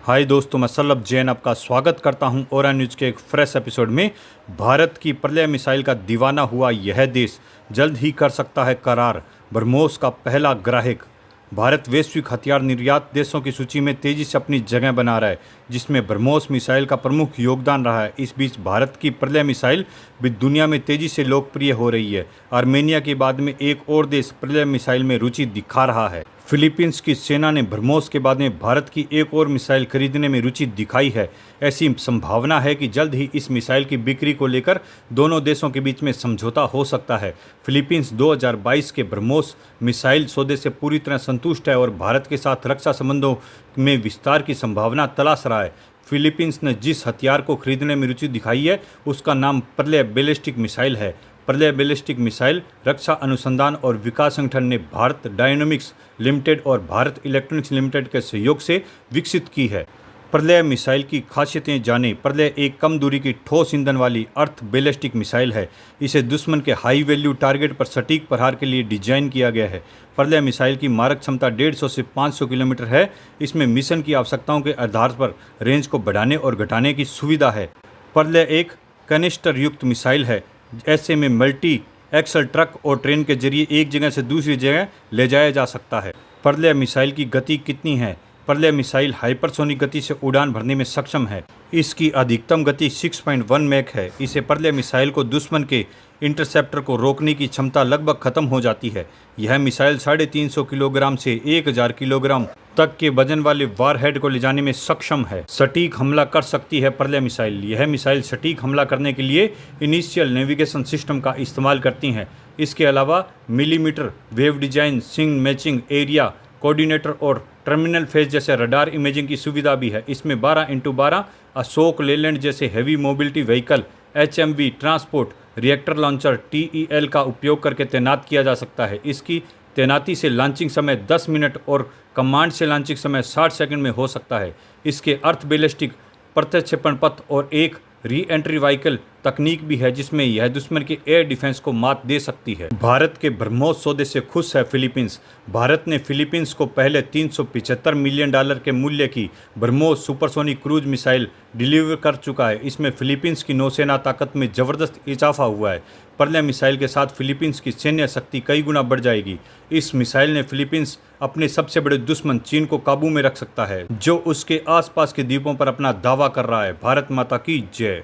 हाय दोस्तों, मैं सल्लभ जैन आपका स्वागत करता हूं ओरा न्यूज़ के एक फ्रेश एपिसोड में। भारत की प्रलय मिसाइल का दीवाना हुआ यह देश जल्द ही कर सकता है करार, ब्रह्मोस का पहला ग्राहक। भारत वैश्विक हथियार निर्यात देशों की सूची में तेजी से अपनी जगह बना रहा है, जिसमें ब्रह्मोस मिसाइल का प्रमुख योगदान रहा है। इस बीच भारत की प्रलय मिसाइल भी दुनिया में तेजी से लोकप्रिय हो रही है। आर्मेनिया के बाद में एक और देश प्रलय मिसाइल में रुचि दिखा रहा है। फिलीपींस की सेना ने ब्रह्मोस के बाद में भारत की एक और मिसाइल खरीदने में रुचि दिखाई है। ऐसी संभावना है कि जल्द ही इस मिसाइल की बिक्री को लेकर दोनों देशों के बीच में समझौता हो सकता है। फिलीपींस 2022 के ब्रह्मोस मिसाइल सौदे से पूरी तरह संतुष्ट है और भारत के साथ रक्षा संबंधों में विस्तार की संभावना तलाश रहा है। फिलीपींस ने जिस हथियार को खरीदने में रुचि दिखाई है उसका नाम प्रलय बैलिस्टिक मिसाइल है। प्रलय बैलिस्टिक मिसाइल रक्षा अनुसंधान और विकास संगठन ने भारत डायनामिक्स लिमिटेड और भारत इलेक्ट्रॉनिक्स लिमिटेड के सहयोग से विकसित की है। प्रलय मिसाइल की खासियतें जानें। प्रलय एक कम दूरी की ठोस ईंधन वाली अर्थ बैलिस्टिक मिसाइल है। इसे दुश्मन के हाई वैल्यू टारगेट पर सटीक प्रहार के लिए डिजाइन किया गया है। प्रलय मिसाइल की मारक क्षमता 150 से 500 किलोमीटर है। इसमें मिशन की आवश्यकताओं के आधार पर रेंज को बढ़ाने और घटाने की सुविधा है। प्रलय एक कनिस्टर युक्त मिसाइल है। ऐसे में मल्टी एक्सल ट्रक और ट्रेन के जरिए एक जगह से दूसरी जगह ले जाया जा सकता है। प्रलय मिसाइल की गति कितनी है? प्रलय मिसाइल हाइपरसोनिक गति से उड़ान भरने में सक्षम है। इसकी अधिकतम गति 6.1 मैक है। इसे प्रलय मिसाइल को दुश्मन के इंटरसेप्टर को रोकने की क्षमता लगभग खत्म हो जाती है। यह मिसाइल 350 किलोग्राम से 1000 किलोग्राम तक के वजन वाले वारहेड को ले जाने में सक्षम है। सटीक हमला कर सकती है प्रलय मिसाइल। यह मिसाइल सटीक हमला करने के लिए इनिशियल नेविगेशन सिस्टम का इस्तेमाल करती हैं। इसके अलावा मिलीमीटर वेव डिजाइन, सिंग मैचिंग, एरिया कोऑर्डिनेटर और टर्मिनल फेज जैसे रडार इमेजिंग की सुविधा भी है। इसमें 12x12 अशोक लेलैंड जैसे heavy mobility vehicle, HMV transport reactor launcher TEL का उपयोग करके तैनात किया जा सकता है। इसकी तैनाती से लॉन्चिंग समय 10 मिनट और कमांड से लॉन्चिंग समय 60 सेकंड में हो सकता है। इसके अर्थ बैलिस्टिक प्रक्षेपण पथ और एक री एंट्री व्हीकल तकनीक भी है, जिसमें यह दुश्मन के एयर डिफेंस को मात दे सकती है। भारत के ब्रह्मोस सौदे से खुश है फिलीपींस। भारत ने फिलीपींस को पहले $375 मिलियन के मूल्य की BrahMos supersonic cruise missile deliver कर चुका है। इसमें फिलीपींस की नौसेना ताकत में जबरदस्त इजाफा हुआ है। प्रलय मिसाइल के साथ फिलीपींस की सैन्य शक्ति कई गुना बढ़ जाएगी। इस मिसाइल ने फिलीपींस अपने सबसे बड़े दुश्मन चीन को काबू में रख सकता है, जो उसके आसपास के द्वीपों पर अपना दावा कर रहा है। भारत माता की जय।